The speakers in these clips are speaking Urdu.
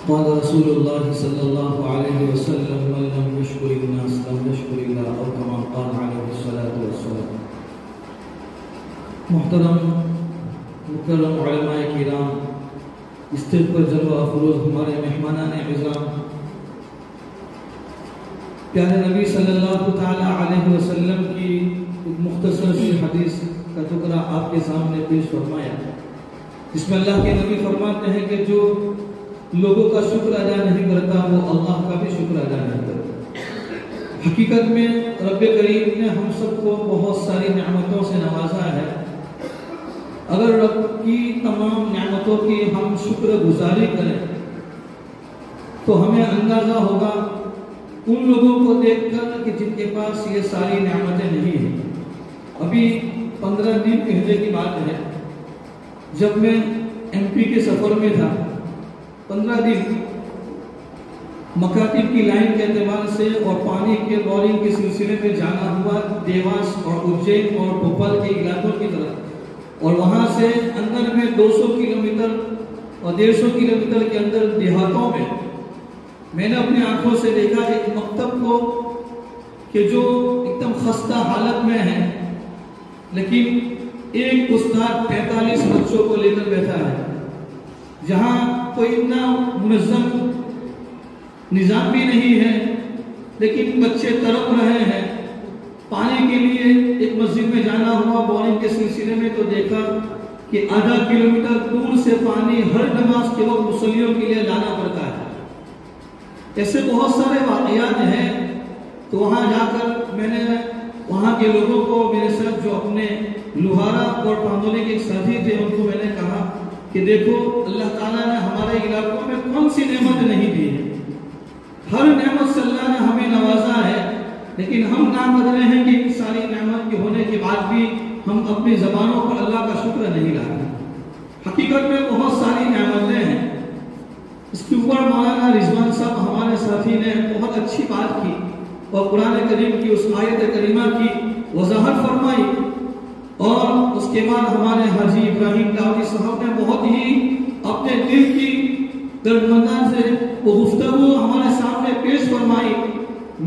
قال رسول الله صلى الله عليه وسلم من لم يشكر الناس لم يشكر الله أو كما قال عليه الصلاة والسلام. محترم مکرم علماء کرام، اسٹیج پر جلوہ افروز ہمارے مہمانان عزام، پیارے نبی صلی اللہ تعالی علیہ وسلم کی ایک مختصر سی حدیث کا ٹکڑا آپ کے سامنے پیش فرمایا، جس میں اللہ کے نبی فرماتے ہیں کہ جو لوگوں کا شکر ادا نہیں کرتا وہ اللہ کا بھی شکر ادا نہیں کرتا۔ حقیقت میں رب کریم نے ہم سب کو بہت ساری نعمتوں سے نوازا ہے۔ اگر رب کی تمام نعمتوں کی ہم شکر گزاری کریں تو ہمیں اندازہ ہوگا ان لوگوں کو دیکھ کر کہ جن کے پاس یہ ساری نعمتیں نہیں ہیں۔ ابھی 15 دن پہلے کی بات ہے، جب میں MP کے سفر میں تھا، 15 دن مکاتب کی لائن کے اعتبار سے اور پانی کے بورنگ کے سلسلے میں جانا ہوا دیواس اور اجین اور بھوپال کے علاقوں کی طرف، اور وہاں سے اندر میں 200 کلومیٹر اور 150 کلومیٹر کے اندر دیہاتوں میں نے اپنی آنکھوں سے دیکھا ایک مکتب کو کہ جو ایک دم خستہ حالت میں ہے، لیکن ایک استاد 45 بچوں کو لے کر بیٹھا ہے، جہاں کوئی اتنا منظم نظام بھی نہیں ہے، لیکن بچے تڑپ رہے ہیں۔ پانی کے لیے ایک مسجد میں جانا ہوا بورنگ کے سلسلے میں تو دیکھا کہ آدھا کلومیٹر دور سے پانی ہر نماز کے وقت مصلیوں کے لیے لانا پڑتا ہے۔ ایسے بہت سارے واقعات ہیں۔ تو وہاں جا کر میں نے وہاں کے لوگوں کو، میرے ساتھ جو اپنے لوہارا اور پاندولی کے ساتھی تھے، ان کو میں نے کہا کہ دیکھو اللہ تعالیٰ نے ہمارے علاقوں میں کون سی نعمت نہیں دی ہے، ہر نعمت سے اللہ نے ہمیں نوازا ہے، لیکن ہم ناقدر ہیں کہ ان ساری نعمت کے ہونے کے بعد بھی ہم اپنی زبانوں پر اللہ کا شکر نہیں لاتے۔ حقیقت میں بہت ساری نعمتیں ہیں۔ اس کے اوپر مولانا رضوان صاحب ہمارے ساتھی نے بہت اچھی بات کی اور قرآن کریم کی اس آیت کریمہ کی وضاحت فرمائی، اور اس کے بعد ہمارے حاجی ابراہیم داؤدی صاحب نے بہت ہی اپنے دل کی دردمندان سے وہ گفتگو ہمارے سامنے پیش فرمائی۔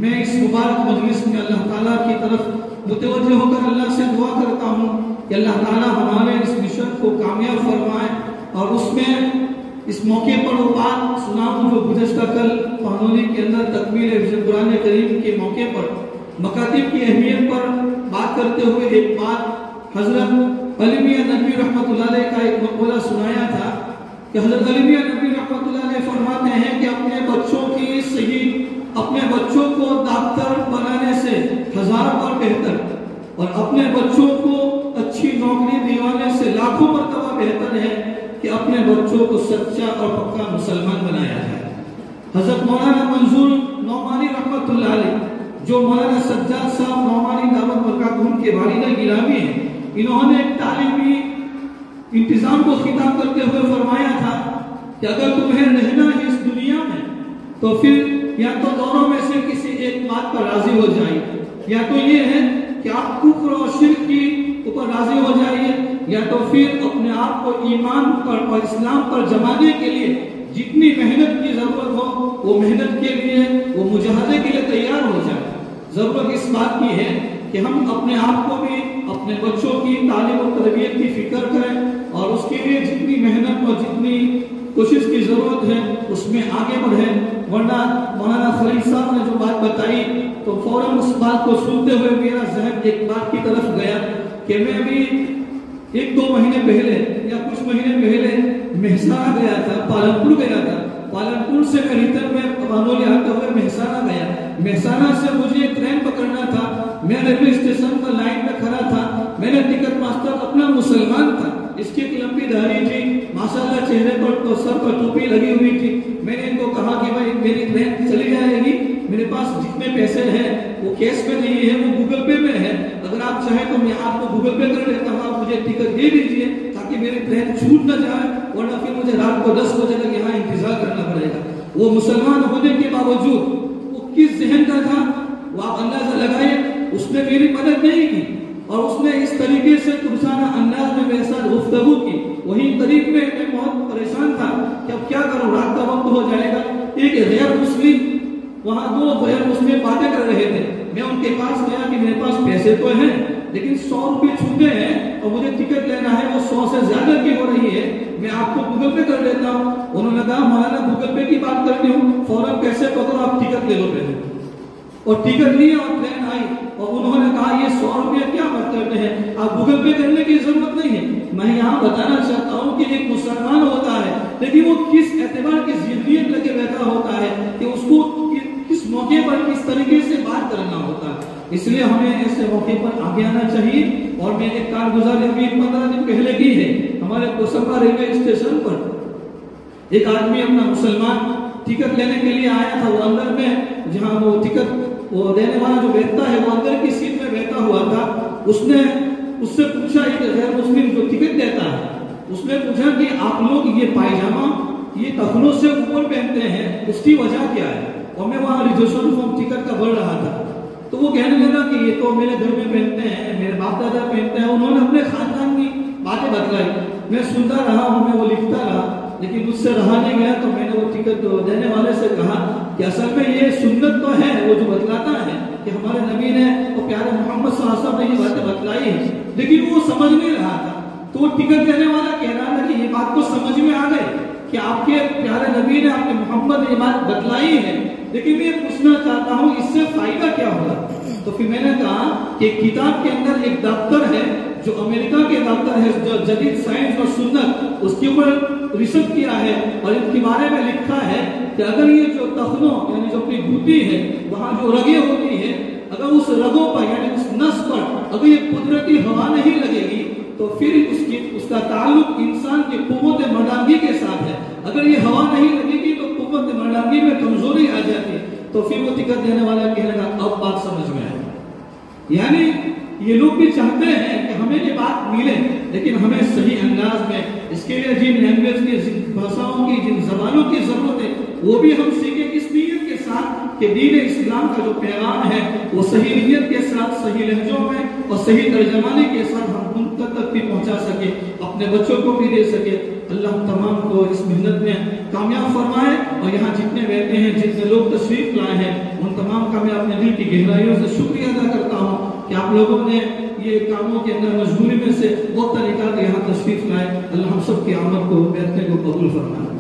میں اس مبارک مجلس میں اللہ تعالیٰ کی طرف متوجہ ہو کر اللہ سے دعا کرتا ہوں کہ اللہ تعالیٰ ہمارے اس مشن کو کامیاب فرمائے، اور اس میں اس موقع پر وہ بات سناؤں جو گزشتہ کل پانولی کے اندر تکمیل قرآن کریم کے موقع پر مکاتب کی اہمیت پر بات کرتے ہوئے ایک بات حضرت علی میاں ندوی رحمۃ اللہ علیہ کا ایک مقولہ سنایا تھا کہ حضرت علی میاں ندوی رحمۃ اللہ علیہ فرماتے ہیں کہ اپنے بچوں کو ڈاکٹر بنانے سے 1000 بار بہتر، اور اپنے بچوں کو اچھی نوکری دیوانے سے لاکھوں مرتبہ بہتر ہے کہ اپنے بچوں کو سچا اور پکا مسلمان بنایا جائے۔ حضرت مولانا منظور نعمانی رحمۃ اللہ علیہ، جو مولانا سجاد صاحب نعمانی دعوت برکات ان کے والدہ گرامی ہیں، انہوں نے ایک تعلیمی انتظام کو خطاب کرتے ہوئے فرمایا تھا کہ اگر تمہیں رہنا ہے اس دنیا میں تو پھر یا تو دونوں میں سے کسی ایک بات پر راضی ہو جائیے، یا تو یہ ہے کہ آپ کفر اور شرک کی اوپر راضی ہو جائیے، یا تو پھر اپنے آپ کو ایمان پر اور اسلام پر جمانے کے لیے جتنی محنت کی ضرورت ہو وہ محنت کے لیے، وہ مجاہدے کے لیے تیار ہو جائے۔ ضرورت اس بات کی ہے کہ ہم اپنے آپ کو بھی اپنے بچوں کی تعلیم و تربیت کی فکر کریں، اور اس کے لیے جتنی محنت اور جتنی کوشش کی ضرورت ہے اس میں آگے بڑھیں، ورنہ مولانا خلیل صاحب نے جو بات بتائی تو فوراً اس بات کو سنتے ہوئے میرا ذہن ایک بات کی طرف گیا کہ میں بھی 1-2 مہینے پہلے یا کچھ مہینے پہلے مہسانہ گیا تھا، پالنپور گیا تھا۔ پالنپور سے میں ریٹرن میں پانولی آتے ہوئے مہسانہ گیا۔ مہسانہ سے مجھے ٹرین پکڑنا تھا، میں ریلوے اسٹیشن پر لائن میں کھڑا تھا، میں نے ٹکٹ ماسٹر اپنا مسلمان تھا، اس کی ایک لمبی داڑھی تھی، ماشاءاللہ چہرے پر تو سر پر ٹوپی لگی ہوئی تھی۔ میں نے ان کو کہا کہ بھائی میری ٹرین چلی جائے گی، میرے پاس جتنے پیسے ہیں وہ کیش میں نہیں ہے، وہ گوگل پے میں ہے، اگر آپ چاہیں تو میں آپ کو گوگل پے کر لیتا ہوں، آپ مجھے ٹکٹ دے دیجیے تاکہ میری ٹرین چھوٹ نہ جائے، ورنہ پھر مجھے رات کو 10 بجے تک یہاں انتظار کرنا پڑے گا۔ وہ مسلمان ہونے کے باوجود وہ کس ذہن کا تھا وہ آپ اندازہ لگائیں، اس نے میری مدد نہیں کی، اور اس نے اس طریقے سے ترسانہ انداز میں میرے ساتھ گفتگو کی۔ وہیں قریب میں بہت پریشان تھا کہ اب کیا کروں، کر رات کا وقت ہو جائے گا، ایک غیر مسلم وہاں دو غیر مسلم باتیں کر رہے تھے، میں ان کے پاس گیا کہ میرے پاس پیسے تو ہیں لیکن 100 روپے چھوٹے ہیں اور مجھے ٹکٹ لینا ہے، وہ 100 سے زیادہ کی ہو رہی ہے، میں آپ کو گوگل پے کر دیتا ہوں۔ انہوں نے کہا مولانا گوگل پے کی بات کرنی ہوں، فوراً پیسے پکڑو، آپ ٹکٹ لے لو پہلے۔ اور ٹکٹ لیا اور ٹرین آئی، اور انہوں نے کہا یہ 100 روپے کیا بات کرتے ہیں، آپ گوگل پے کرنے کی ضرورت نہیں ہے۔ میں یہاں بتانا چاہتا ہوں کہ ایک مسلمان ہوتا ہے لیکن وہ کس اعتبار کی ذہنیت لگے بیٹھا ہوتا ہے کہ اس کو کس موقع پر کس طریقے سے بات کرنا ہوتا ہے، اس لیے ہمیں ایسے موقع پر آگے آنا چاہیے۔ اور میں ایک کارگزاری ابھی 15 دن پہلے کی ہے، ہمارے کوسمبا ریلوے اسٹیشن پر ایک آدمی اپنا مسلمان ٹکٹ لینے کے لیے آیا تھا، وہ اندر میں جہاں وہ ٹکٹ وہ دینے والا جو بیٹھتا ہے وہ اندر کی سیٹ میں بیٹھا ہوا تھا، اس نے اس سے پوچھا، ایک غیر مسلم جو ٹکٹ دیتا ہے اس نے پوچھا کہ آپ لوگ یہ پائجامہ یہ ٹخنوں سے اوپر پہنتے ہیں، اس کی وجہ کیا ہے؟ اور میں وہاں ریزرویشن فارم ٹکٹ کا بڑھ رہا تھا، تو وہ کہنے لگا کہ یہ تو میرے گھر میں پہنتے ہیں، میرے باپ دادا پہنتے ہیں، انہوں نے اپنے خاندان کی باتیں بتلائی، میں سنتا رہا ہوں، میں وہ لکھتا رہا، لیکن مجھ سے رہا نہیں گیا، تو میں نے وہ ٹکٹ دینے والے سے کہا کہ اصل میں یہ سنت تو ہے، وہ جو بتلاتا ہے کہ ہمارے نبی نے وہ پیارے محمد صلی اللہ علیہ وسلم نے یہ باتیں بتلائی ہیں، لیکن وہ سمجھ نہیں رہا تھا، تو وہ ٹکٹ دینے والا کہہ رہا تھا کہ یہ بات تو سمجھ میں آ گئی کہ آپ کے پیارے نبی نے آپ کے محمد نے یہ بات بتلائی ہے، لیکن میں پوچھنا چاہتا ہوں اس سے فائدہ کیا ہوگا؟ تو پھر میں نے کہا کہ کتاب کے اندر ایک ڈاکٹر ہے جو امریکہ کے ڈاکٹر ہے، جو جدید سائنس اور سنت اس کے اوپر ریسرچ کیا ہے اور ان کے بارے میں لکھا ہے کہ اگر یہ جو تخنوں یعنی جو اپنی گھٹی ہے وہاں جو رگیں ہوتی ہیں، اگر اس رگوں پر یعنی اس نس پر اگر یہ قدرتی ہوا نہیں لگے گی تو پھر اس کا تعلق انسان کی قوت مردانگی کے ساتھ ہے، اگر یہ ہوا نہیں لگے گی تو قوت مردانگی میں کمزوری آ جاتی ہے۔ تو پھر وہ ٹکٹ دینے والا کہنے لگا اب بات سمجھ میں آئی، یعنی یہ لوگ بھی چاہتے ہیں کہ ہمیں یہ بات ملے لیکن ہمیں صحیح انداز میں، اس کے لیے جن لینگویج کی جن بھاشاؤں کی جن زبانوں کی ضرورت ہے وہ بھی ہم سیکھیں اس نیت کے ساتھ کہ دین اسلام کا جو پیغام ہے وہ صحیح نیت کے ساتھ، صحیح لہجوں میں اور صحیح ترجمانی کے ساتھ ہم ان تک بھی پہنچا سکے، اپنے بچوں کو بھی دے سکے۔ اللہ تمام کو اس محنت میں کامیاب فرمائے، اور یہاں جتنے بیٹھے ہیں جتنے لوگ تشریف لائے ہیں ان تمام کا میں اپنے دل کی گہرائیوں سے شکریہ ادا کرتا ہوں کہ آپ لوگوں نے یہ کاموں کے اندر مجبوری میں سے وقت نکال کے یہاں تشریف لائے۔ اللہ ہم سب کی آمد کو بیٹھنے کو قبول فرمائے۔